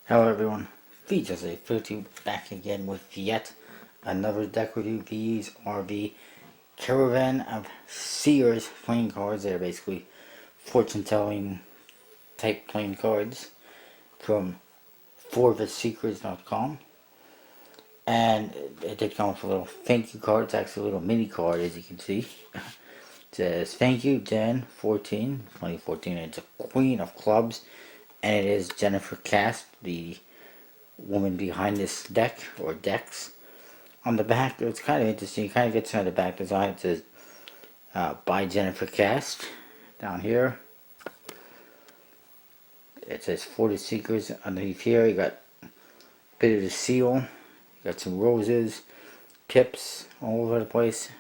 Hello everyone, Features a filthy back again with yet another deck review. These are the Caravan of Seers playing cards. They're basically fortune telling type playing cards from forthesecrets.com. And it did come with a little thank you card. It's actually a little mini card, as you can see. It says thank you Jen 2014. It's a Queen of Clubs, and it is Jennifer Kast, the woman behind this deck or decks. On the back, it's kind of interesting. You kind of get to the back design. It says by Jennifer Kast down here. It says For the Seekers underneath here. You got a bit of the seal. You got some roses, tips all over the place.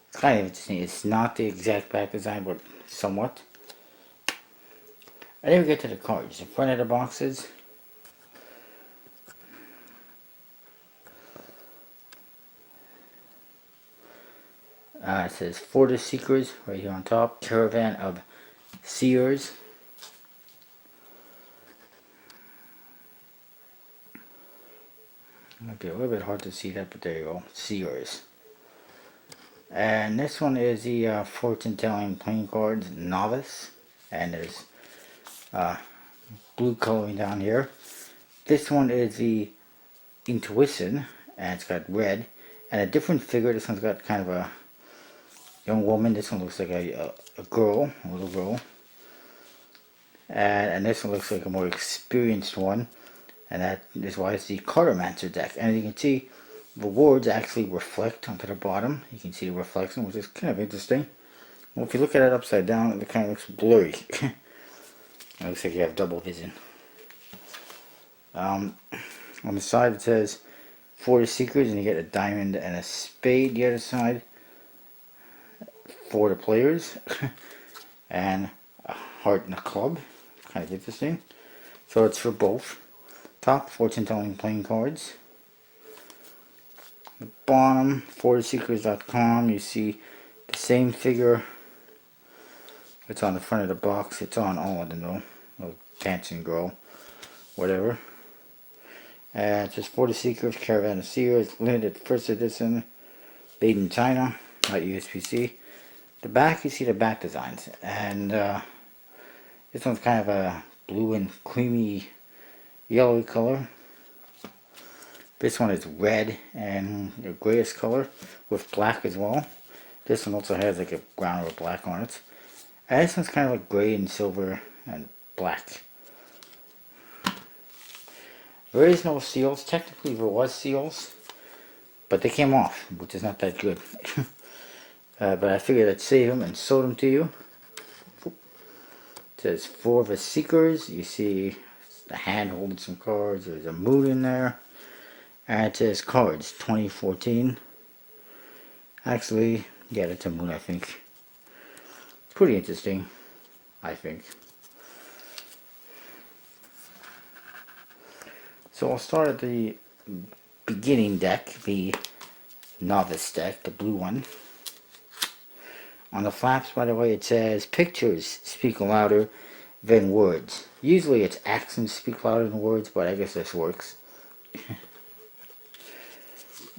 It's kind of interesting. It's not the exact back design, but somewhat. And then we get to the cards. In front of the boxes, it says For the Seekers right here on top. Caravan of Seers. Might be a little bit hard to see that, but there you go. Seers. And this one is the fortune telling playing cards Novice. And there's blue coloring down here. This one is the Intuition, and it's got red. And a different figure. This one's got kind of a young woman. This one looks like a girl, a little girl. And this one looks like a more experienced one. And that is why it's the Cartomancy Deck. And you can see the words actually reflect onto the bottom. You can see the reflection, which is kind of interesting. Well, if you look at it upside down, it kind of looks blurry. It looks like you have double vision. On the side it says For the Seekers, and you get a diamond and a spade the other side. For the players. And a heart and a club. Kind of interesting. So it's for both. Top, fortune telling playing cards. The bottom, forthesecrets.com. You see the same figure. It's on the front of the box. It's on all of them though. Oh, dancing girl. Whatever. It says For the Seekers, Caravan of Seers, limited first edition, made in China, not USPC. The back, you see the back designs, and this one's kind of a blue and creamy yellowy color. This one is red and a grayish color with black as well. This one also has like a brown or black on it. And this one's kind of like gray and silver and black. There is no seals. Technically there was seals, but they came off, which is not that good. But I figured I'd save them and sew them to you. It says For the Seekers. You see the hand holding some cards. There's a moon in there. And it says Cards 2014. Actually, yeah, that's a moon, I think. Pretty interesting, I think. So I'll start at the beginning deck, the Novice Deck, the blue one. On the flaps, by the way, it says pictures speak louder than words. Usually it's accents speak louder than words, but I guess this works.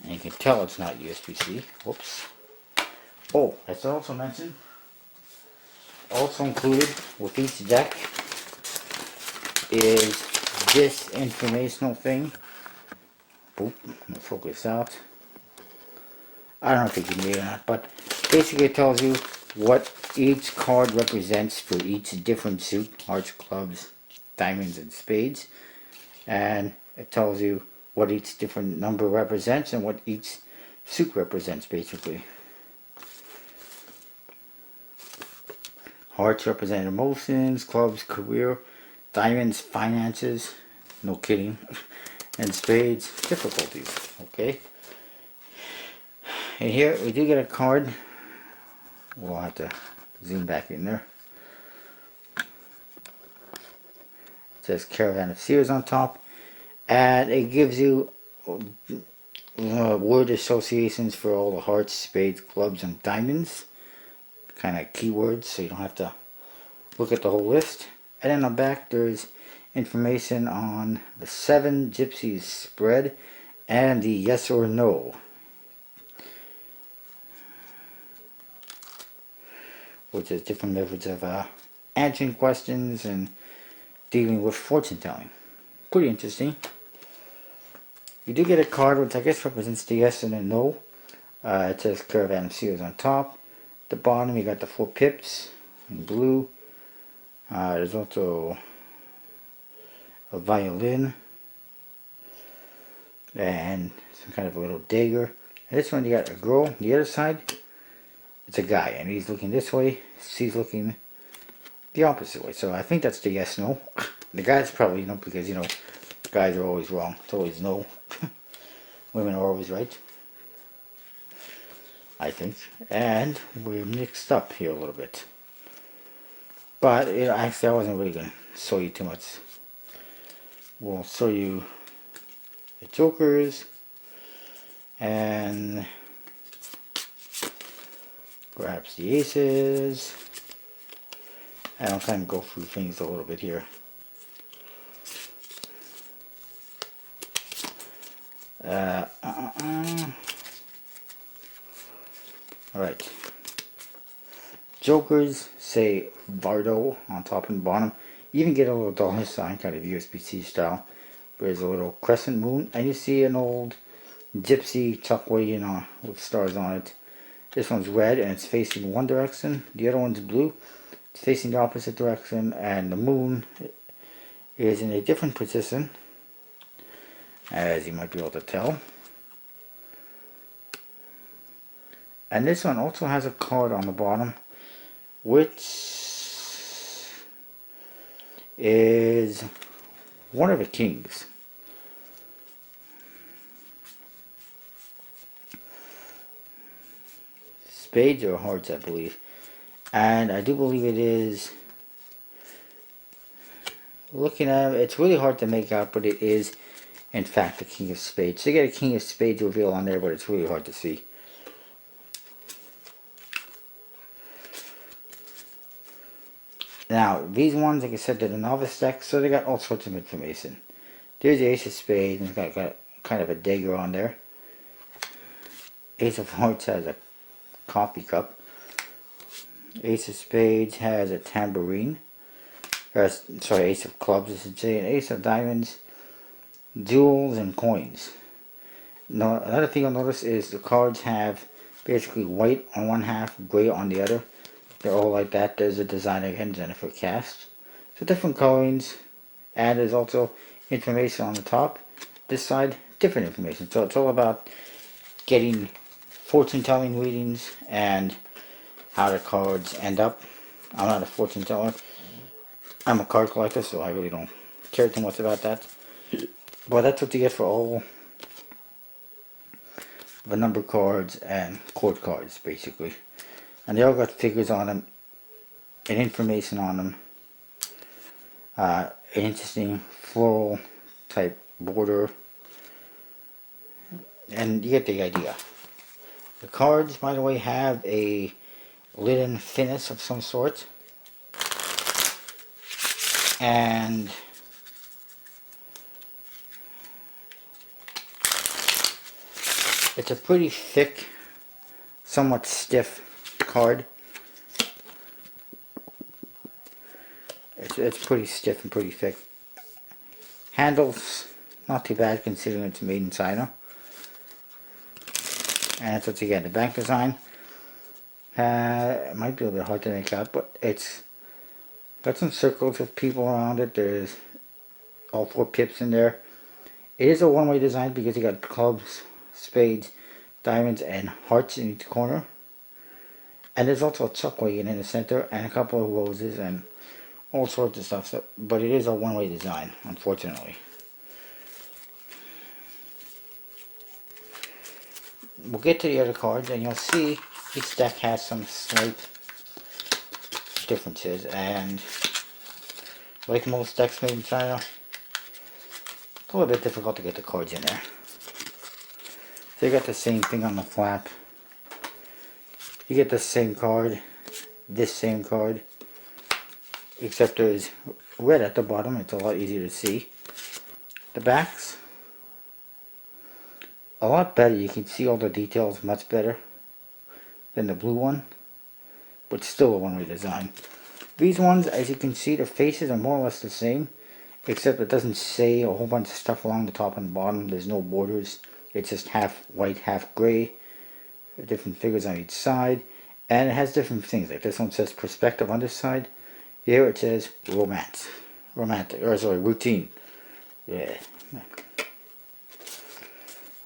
And you can tell it's not USB-C. Whoops. Oh, as I also mentioned, also included with each deck is this informational thing. Boop, I'll focus out. I don't know if you can read it or not, but basically it tells you what each card represents for each different suit. Hearts, clubs, diamonds, and spades. And it tells you what each different number represents and what each suit represents, basically. Hearts represent emotions, clubs, career, diamonds, finances, no kidding, and spades, difficulties, okay? And here we do get a card. We'll have to zoom back in there. It says Caravan of Seers on top. And it gives you word associations for all the hearts, spades, clubs, and diamonds. Kind of keywords, so you don't have to look at the whole list. And then on the back there's information on the 7 Gypsies spread and the yes or no, which is different methods of answering questions and dealing with fortune telling. Pretty interesting. You do get a card which I guess represents the yes and the no. It says Caravan Seals on top. At the bottom you got the 4 pips in blue. There's also a violin and some kind of a little dagger. And this one you got a girl. The other side, it's a guy, and he's looking this way. She's looking the opposite way. So I think that's the yes no. The guy's probably no, because guys are always wrong. It's always no. Women are always right, I think. And we're mixed up here a little bit. But actually I wasn't really going to show you too much. We'll show you the jokers and perhaps the aces. And I'll kind of go through things a little bit here. Alright. Jokers say Vardo on top and bottom. You even get a little dollar sign, kind of USB-C style. There's a little crescent moon, and you see an old gypsy chuck wagon with stars on it. This one's red and it's facing one direction. The other one's blue. It's facing the opposite direction, and the moon is in a different position, as you might be able to tell. And this one also has a card on the bottom, which is one of the kings. Spades or hearts, I believe. And I do believe it is, looking at it, it's really hard to make out, but it is in fact the king of spades. So you get a king of spades reveal on there, but it's really hard to see. Now, these ones, like I said, they're the novice deck, so they got all sorts of information. There's the ace of spades, and it's got kind of a dagger on there. Ace of hearts has a coffee cup. Ace of spades has a tambourine. Sorry, ace of clubs, I should say. And ace of diamonds, jewels, and coins. Now, another thing you'll notice is the cards have basically white on one half, gray on the other. They're all like that. There's a designer again, Jennifer Kast. So different colorings, and there's also information on the top. This side, different information. So it's all about getting fortune telling readings and how the cards end up. I'm not a fortune teller. I'm a card collector, so I really don't care too much about that. But that's what you get for all the number cards and court cards, basically. And they all got figures on them and information on them. An interesting floral type border. And you get the idea. The cards, by the way, have a linen finish of some sort. And it's a pretty thick, somewhat stiff card. It's pretty stiff and pretty thick. Handles, not too bad considering it's made in China. And that's what you get. The back design, it might be a little bit hard to make out, but it's got some circles with people around it. There's all 4 pips in there. It is a one-way design because you got clubs, spades, diamonds, and hearts in each corner. And there's also a chuck wagon in the center, and a couple of roses, and all sorts of stuff. So, but it is a one-way design, unfortunately. We'll get to the other cards, and you'll see each deck has some slight differences. And like most decks made in China, it's a little bit difficult to get the cards in there. So you got the same thing on the flap. You get the same card, this same card, except there's red at the bottom. It's a lot easier to see. The backs, a lot better. You can see all the details much better than the blue one, but still a one-way design. These ones, as you can see, the faces are more or less the same, except it doesn't say a whole bunch of stuff along the top and the bottom. There's no borders. It's just half white, half gray. Different figures on each side, and it has different things. Like this one says perspective on this side. Here it says romance, romantic, or sorry, routine. Yeah,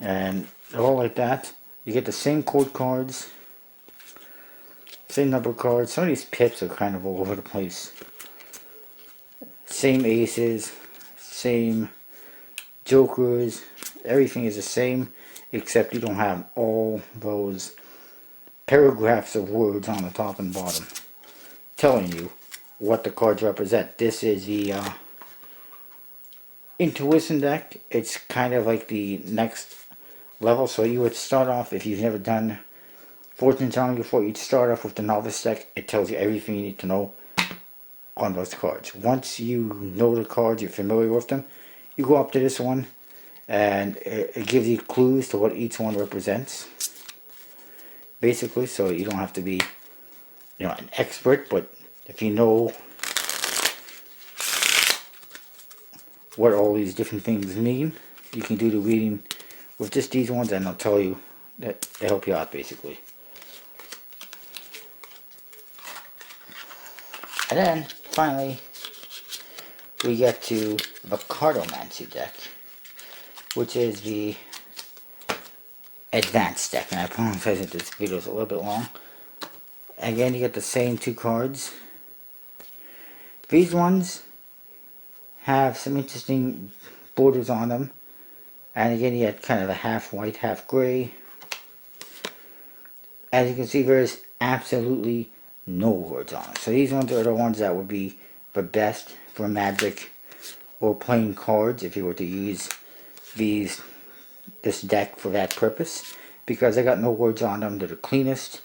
and they're all like that. You get the same code cards, same number cards. Some of these pips are kind of all over the place. Same aces, same jokers. Everything is the same, except you don't have all those paragraphs of words on the top and bottom telling you what the cards represent. This is the Intuition deck. It's kind of like the next level. So you would start off, if you've never done fortune telling before, you'd start off with the Novice Deck. It tells you everything you need to know on those cards. Once you know the cards, you're familiar with them, you go up to this one, and it gives you clues to what each one represents, basically. So you don't have to be, an expert, but if you know what all these different things mean, you can do the reading with just these ones, and they'll tell you that they help you out, basically. And then finally we get to the Cartomancy Deck, which is the advanced deck. And I apologize if this video is a little bit long. Again, you get the same two cards. These ones have some interesting borders on them. And again, you have kind of a half white, half gray. As you can see, there's absolutely no words on it. So these ones are the ones that would be the best for Magic or playing cards if you were to use this deck for that purpose, because they got no words on them. They're the cleanest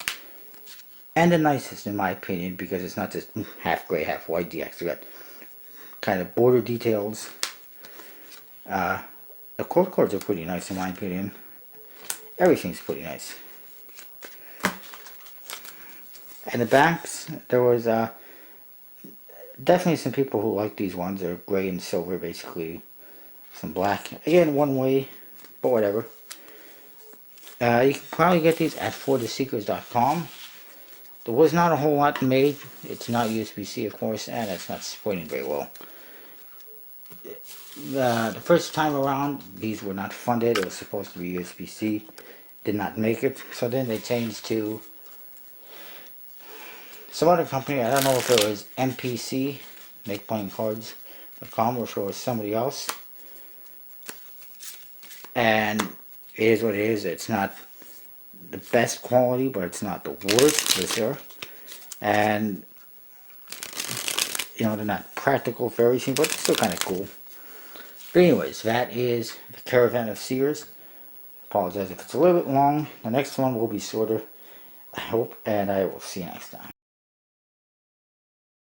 and the nicest, in my opinion, because it's not just half gray, half white. You actually got kind of border details. The court cards are pretty nice, in my opinion. Everything's pretty nice. And the backs, there was definitely some people who like these ones. They're gray and silver, basically. Some black. Again, one way, but whatever. You can probably get these at fortheseekers.com. There was not a whole lot made. It's not USB-C, of course, and it's not supporting very well. The first time around, these were not funded. It was supposed to be USB-C. Did not make it. So then they changed to some other company. I don't know if it was MPC, MakePlayingCards.com, or if it was somebody else. And it is what it is. It's not the best quality, but it's not the worst, for sure. And they're not practical for everything, but it's still kind of cool. But anyways, that is the Caravan of Seers. Apologize if it's a little bit long. The next one will be shorter, I hope, and I will see you next time.